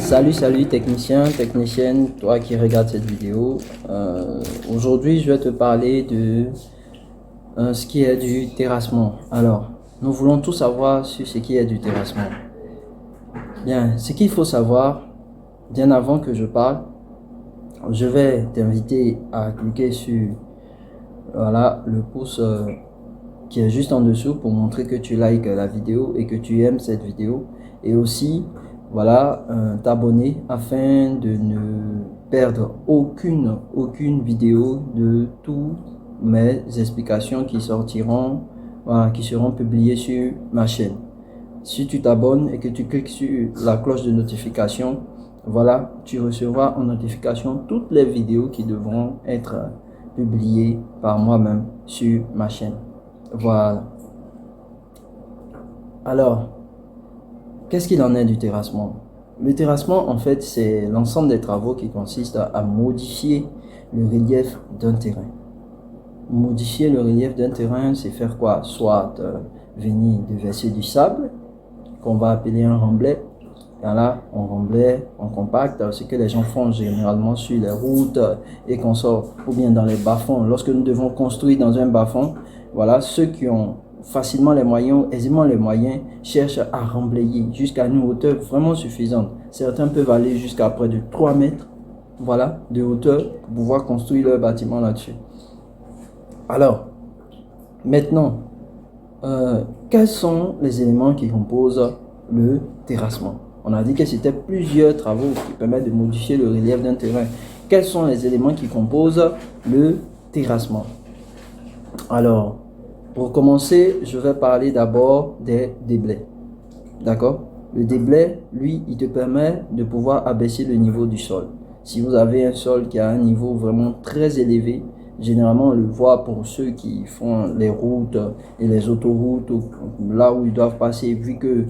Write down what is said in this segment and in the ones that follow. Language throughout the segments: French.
Salut technicien, technicienne, toi qui regardes cette vidéo. Aujourd'hui, je vais te parler de ce qui est du terrassement. Alors, nous voulons tout savoir sur ce qui est du terrassement. Bien, ce qu'il faut savoir, bien avant que je parle, je vais t'inviter à cliquer sur le pouce qui est juste en dessous pour montrer que tu likes la vidéo et que tu aimes cette vidéo. Et aussi, t'abonner afin de ne perdre aucune vidéo de toutes mes explications qui sortiront, qui seront publiées sur ma chaîne. Si tu t'abonnes et que tu cliques sur la cloche de notification, tu recevras en notification toutes les vidéos qui devront être publiées par moi-même sur ma chaîne. Voilà. Alors, qu'est-ce qu'il en est du terrassement? Le terrassement, en fait, c'est l'ensemble des travaux qui consistent à modifier le relief d'un terrain. Modifier le relief d'un terrain, c'est faire quoi? Soit venir déverser du sable, qu'on va appeler un remblai. Et là, on remblai, on compacte, ce que les gens font généralement sur les routes et qu'on sort, ou bien dans les bas-fonds. Lorsque nous devons construire dans un bas-fond, voilà, ceux qui ont facilement les moyens, aisément les moyens, cherchent à remblayer jusqu'à une hauteur vraiment suffisante. Certains peuvent aller jusqu'à près de 3 mètres de hauteur pour pouvoir construire leur bâtiment là-dessus. Alors, maintenant, quels sont les éléments qui composent le terrassement? On a dit que c'était plusieurs travaux qui permettent de modifier le relief d'un terrain. Quels sont les éléments qui composent le terrassement? Alors, pour commencer, je vais parler d'abord des déblais. D'accord? Le déblai, lui, il te permet de pouvoir abaisser le niveau du sol. Si vous avez un sol qui a un niveau vraiment très élevé, généralement on le voit pour ceux qui font les routes et les autoroutes, là où ils doivent passer, vu que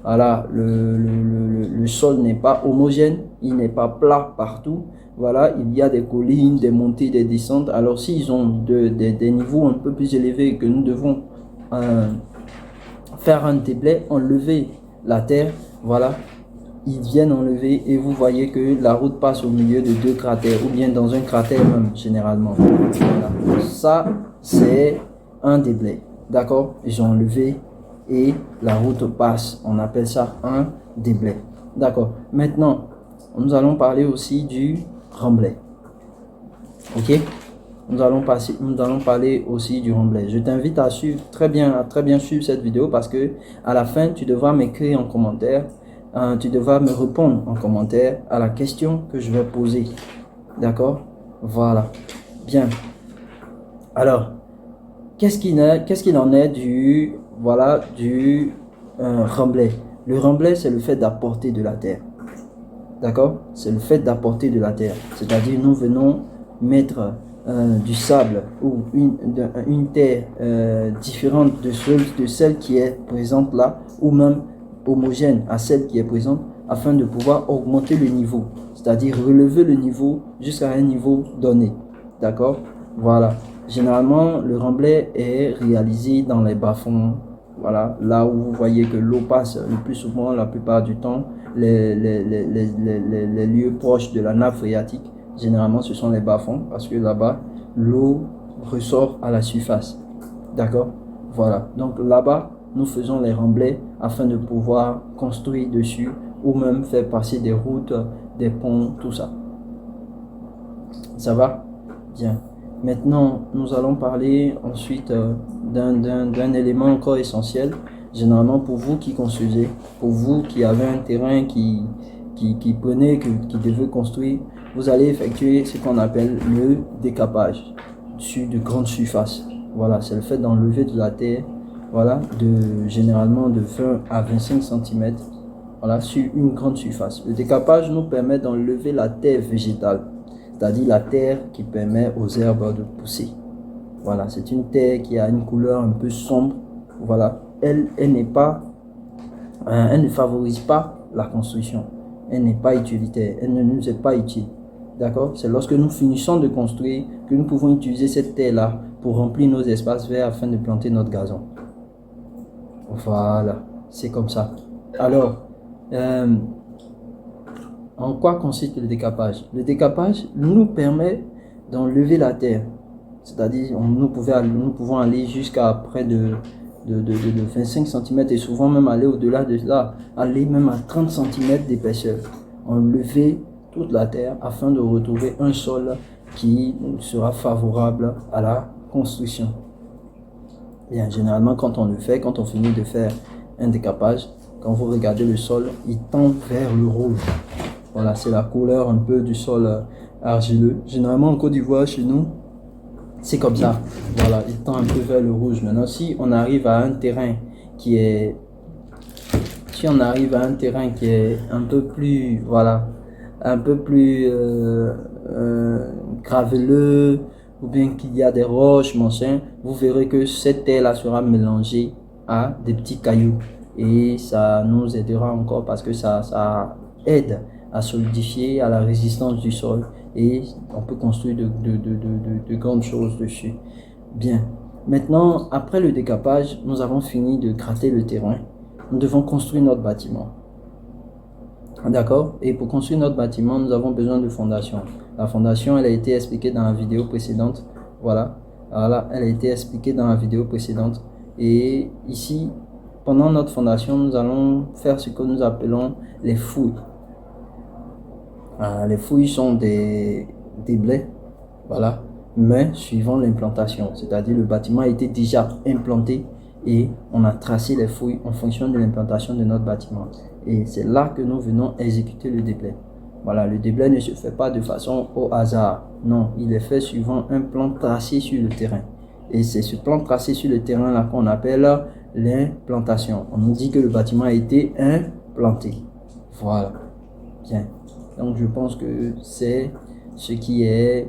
le sol n'est pas homogène, il n'est pas plat partout. Il y a des collines, des montées, des descentes. Alors s'ils ont des niveaux un peu plus élevés que nous devons faire un déblai, enlever la terre, ils viennent enlever et vous voyez que la route passe au milieu de deux cratères ou bien dans un cratère même généralement. Ça c'est un déblai, d'accord? Ils ont enlevé et la route passe, on appelle ça un déblai, d'accord? Maintenant nous allons parler aussi du remblai. Ok, nous allons parler aussi du remblai. Je t'invite à suivre très bien suivre cette vidéo, parce que à la fin tu devras m'écrire en commentaire, tu devras me répondre en commentaire à la question que je vais poser. D'accord? Voilà. Bien. Alors, qu'est-ce qu'il en est du remblai? Le remblai, c'est le fait d'apporter de la terre. D'accord? C'est le fait d'apporter de la terre. C'est-à-dire, nous venons mettre du sable ou une terre différente de celle qui est présente là, ou même homogène à celle qui est présente, afin de pouvoir augmenter le niveau, c'est-à-dire relever le niveau jusqu'à un niveau donné. D'accord? Voilà. Généralement, le remblai est réalisé dans les bas-fonds. Voilà, là où vous voyez que l'eau passe le plus souvent, la plupart du temps, les lieux proches de la nappe phréatique, généralement ce sont les bas-fonds, parce que là-bas, l'eau ressort à la surface. D'accord? Voilà, donc là-bas, nous faisons les remblais afin de pouvoir construire dessus ou même faire passer des routes, des ponts, tout ça. Ça va? Bien. Maintenant, nous allons parler ensuite d'un élément encore essentiel, généralement pour vous qui construisez, pour vous qui avez un terrain qui devait construire, vous allez effectuer ce qu'on appelle le décapage sur de grandes surfaces. Voilà, c'est le fait d'enlever de la terre, généralement de 20 à 25 cm, sur une grande surface. Le décapage nous permet d'enlever la terre végétale, c'est-à-dire la terre qui permet aux herbes de pousser. Voilà, c'est une terre qui a une couleur un peu sombre. Voilà, elle ne favorise pas la construction. Elle n'est pas utilitaire, elle ne nous est pas utile. D'accord? C'est lorsque nous finissons de construire que nous pouvons utiliser cette terre-là pour remplir nos espaces verts afin de planter notre gazon. Voilà, c'est comme ça. Alors, En quoi consiste le décapage? Le décapage nous permet d'enlever la terre. C'est-à-dire, nous pouvons aller jusqu'à près de 25 cm et souvent même aller au-delà de cela, aller même à 30 cm d'épaisseur. Enlever toute la terre afin de retrouver un sol qui sera favorable à la construction. Bien, généralement, quand on le fait, quand on finit de faire un décapage, quand vous regardez le sol, il tend vers le rouge. Voilà, c'est la couleur un peu du sol argileux. Généralement, en Côte d'Ivoire, chez nous, c'est comme ça. Voilà, il tend un peu vers le rouge. Maintenant, si on arrive à un terrain qui est... Si on arrive à un terrain qui est un peu plus... Voilà, un peu plus graveleux, ou bien qu'il y a des roches, machin, vous verrez que cette terre-là sera mélangée à des petits cailloux. Et ça nous aidera encore parce que ça aide à solidifier, à la résistance du sol. Et on peut construire de grandes choses dessus. Bien. Maintenant, après le décapage, nous avons fini de gratter le terrain. Nous devons construire notre bâtiment. D'accord? Et pour construire notre bâtiment, nous avons besoin de fondation. La fondation, elle a été expliquée dans la vidéo précédente. Voilà. Voilà, elle a été expliquée dans la vidéo précédente. Et ici, pendant notre fondation, nous allons faire ce que nous appelons les fouilles. Les fouilles sont des blés, voilà, mais suivant l'implantation. C'est-à-dire le bâtiment a été déjà implanté et on a tracé les fouilles en fonction de l'implantation de notre bâtiment. Et c'est là que nous venons exécuter le déblai. Voilà, le déblai ne se fait pas de façon au hasard. Non, il est fait suivant un plan tracé sur le terrain. Et c'est ce plan tracé sur le terrain là qu'on appelle l'implantation. On nous dit que le bâtiment a été implanté. Voilà. Bien. Donc je pense que c'est ce qui est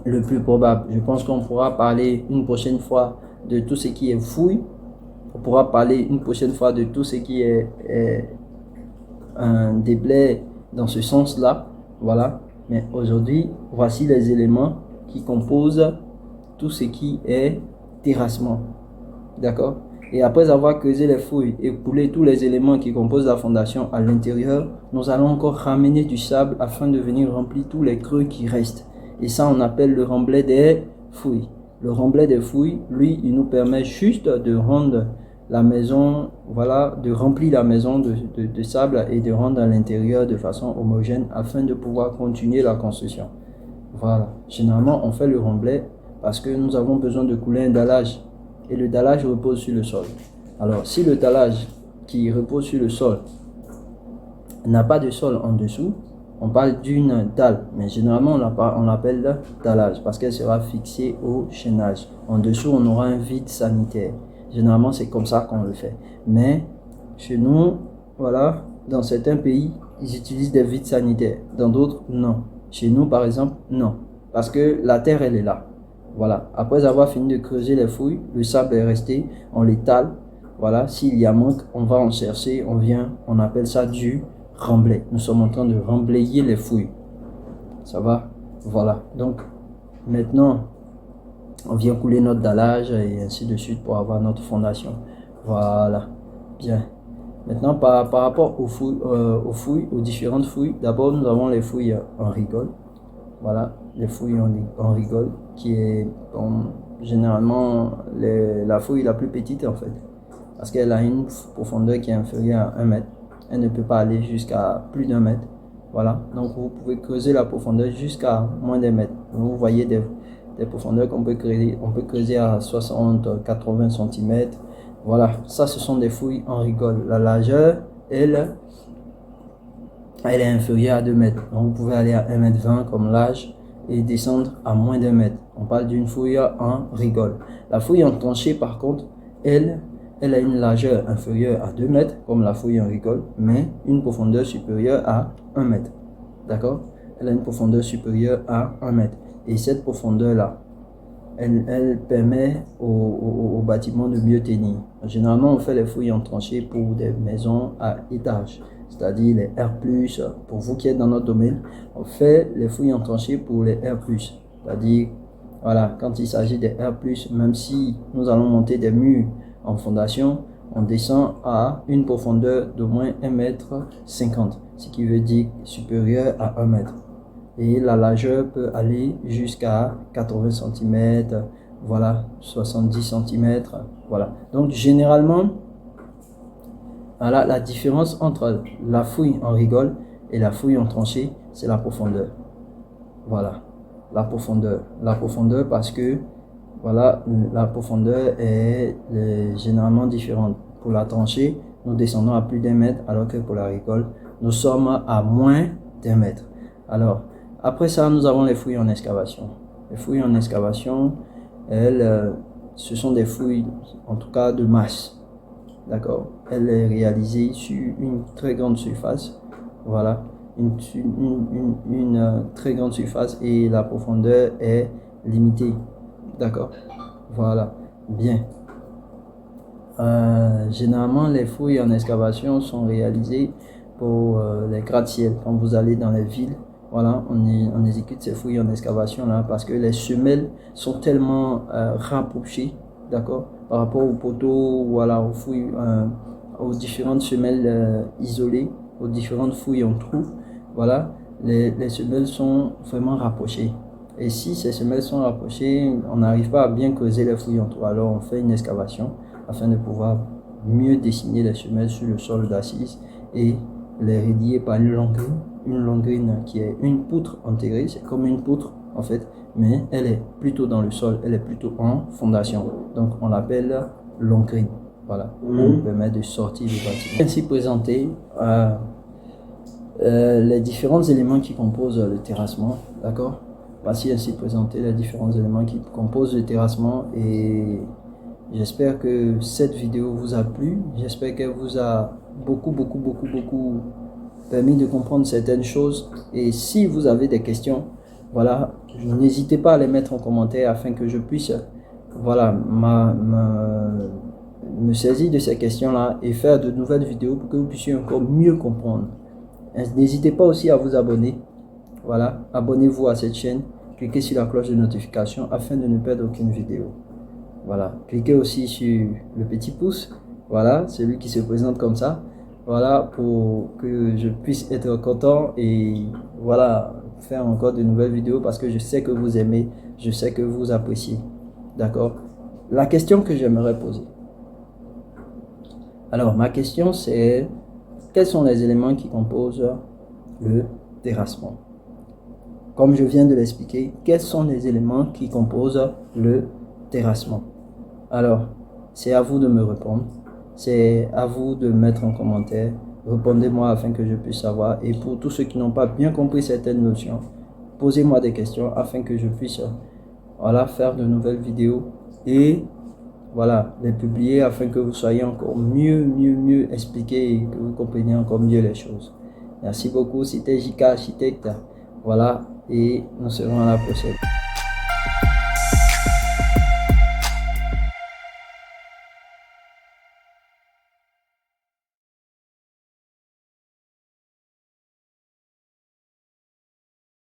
le plus probable. Je pense qu'on pourra parler une prochaine fois de tout ce qui est fouille. On pourra parler une prochaine fois de tout ce qui est un déblai dans ce sens-là. Voilà. Mais aujourd'hui, voici les éléments qui composent tout ce qui est terrassement. D'accord? Et après avoir creusé les fouilles et coulé tous les éléments qui composent la fondation à l'intérieur, nous allons encore ramener du sable afin de venir remplir tous les creux qui restent. Et ça, on appelle le remblai des fouilles. Le remblai des fouilles, lui, il nous permet juste de rendre la maison, voilà, de remplir la maison de sable et de rendre à l'intérieur de façon homogène afin de pouvoir continuer la construction. Voilà. Généralement, on fait le remblai parce que nous avons besoin de couler un dallage. Et le dallage repose sur le sol. Alors, si le dallage qui repose sur le sol n'a pas de sol en dessous, on parle d'une dalle, mais généralement on l'appelle dallage parce qu'elle sera fixée au chaînage. En dessous, on aura un vide sanitaire. Généralement, c'est comme ça qu'on le fait. Mais chez nous, voilà, dans certains pays, ils utilisent des vides sanitaires. Dans d'autres, non. Chez nous, par exemple, non. Parce que la terre, elle est là. Voilà, après avoir fini de creuser les fouilles, le sable est resté, on l'étale. Voilà, s'il y a manque, on va en chercher, on appelle ça du remblai. Nous sommes en train de remblayer les fouilles. Ça va? Voilà, donc maintenant, on vient couler notre dallage et ainsi de suite pour avoir notre fondation. Voilà, bien. Maintenant, par rapport aux fouilles, aux différentes fouilles, d'abord nous avons les fouilles en rigole. Voilà, les fouilles en rigole, qui est généralement la fouille la plus petite en fait, parce qu'elle a une profondeur qui est inférieure à 1 mètre. Elle ne peut pas aller jusqu'à plus d'1 mètre. Voilà, donc vous pouvez creuser la profondeur jusqu'à moins d'1 mètre. Vous voyez des profondeurs qu'on peut creuser à 60-80 cm. Voilà, ça ce sont des fouilles en rigole. La largeur, elle est inférieure à 2 mètres. Donc vous pouvez aller à 1,20 m comme l'âge et descendre à moins d'1 mètre. On parle d'une fouille en rigole. La fouille en tranchée, par contre, elle a une largeur inférieure à 2 mètres comme la fouille en rigole, mais une profondeur supérieure à 1 mètre. D'accord? Elle a une profondeur supérieure à 1 mètre. Et cette profondeur-là, elle permet au bâtiment de mieux tenir. Généralement, on fait les fouilles en tranchée pour des maisons à étage, c'est-à-dire les R+, pour vous qui êtes dans notre domaine, on fait les fouilles en tranchée pour les R+, c'est-à-dire, voilà, quand il s'agit des R+, même si nous allons monter des murs en fondation, on descend à une profondeur d'au moins 1,50 m, ce qui veut dire supérieur à 1 mètre. Et la largeur peut aller jusqu'à 80 cm, voilà, 70 cm, voilà. Donc généralement, voilà, la différence entre la fouille en rigole et la fouille en tranchée, c'est la profondeur. Voilà, la profondeur parce que voilà, la profondeur est généralement différente. Pour la tranchée, nous descendons à plus d'1 mètre, alors que pour la rigole, nous sommes à moins d'1 mètre. Alors, après ça, nous avons les fouilles en excavation. Les fouilles en excavation, elles, ce sont des fouilles, en tout cas de masse. D'accord? Elle est réalisée sur une très grande surface. Voilà, une très grande surface et la profondeur est limitée. D'accord? Voilà, bien. Généralement, les fouilles en excavation sont réalisées pour les gratte-ciel. Quand vous allez dans les villes, voilà, on exécute ces fouilles en excavation là parce que les semelles sont tellement rapprochées, d'accord, par rapport aux poteaux, voilà, aux fouilles, aux différentes semelles isolées, aux différentes fouilles en trous. Voilà, les semelles sont vraiment rapprochées. Et si ces semelles sont rapprochées, on n'arrive pas à bien creuser les fouilles en trous. Alors on fait une excavation afin de pouvoir mieux dessiner les semelles sur le sol d'assise et les relier par une longrine qui est une poutre enterrée. C'est comme une poutre en fait, mais elle est plutôt dans le sol, elle est plutôt en fondation. Donc on l'appelle longrine. Voilà, elle permet de sortir du bâtiment. Ainsi présenter les différents éléments qui composent le terrassement, d'accord. Voici ainsi présenter les différents éléments qui composent le terrassement et j'espère que cette vidéo vous a plu. J'espère qu'elle vous a beaucoup permis de comprendre certaines choses. Et si vous avez des questions, voilà, n'hésitez pas à les mettre en commentaire afin que je puisse, voilà, me saisir de ces questions-là et faire de nouvelles vidéos pour que vous puissiez encore mieux comprendre. N'hésitez pas aussi à vous abonner. Voilà, abonnez-vous à cette chaîne, cliquez sur la cloche de notification afin de ne perdre aucune vidéo. Voilà, cliquez aussi sur le petit pouce, voilà, celui qui se présente comme ça, voilà, pour que je puisse être content et voilà, faire encore de nouvelles vidéos parce que je sais que vous aimez, je sais que vous appréciez, d'accord. La question que j'aimerais poser, alors ma question c'est, quels sont les éléments qui composent le terrassement? Comme je viens de l'expliquer, quels sont les éléments qui composent le terrassement? Alors, c'est à vous de me répondre. C'est à vous de mettre en commentaire. Répondez-moi afin que je puisse savoir. Et pour tous ceux qui n'ont pas bien compris certaines notions, posez-moi des questions afin que je puisse, voilà, faire de nouvelles vidéos et voilà, les publier afin que vous soyez encore mieux expliqué et que vous compreniez encore mieux les choses. Merci beaucoup. C'était JK Architecte. Voilà, et nous serons à la prochaine.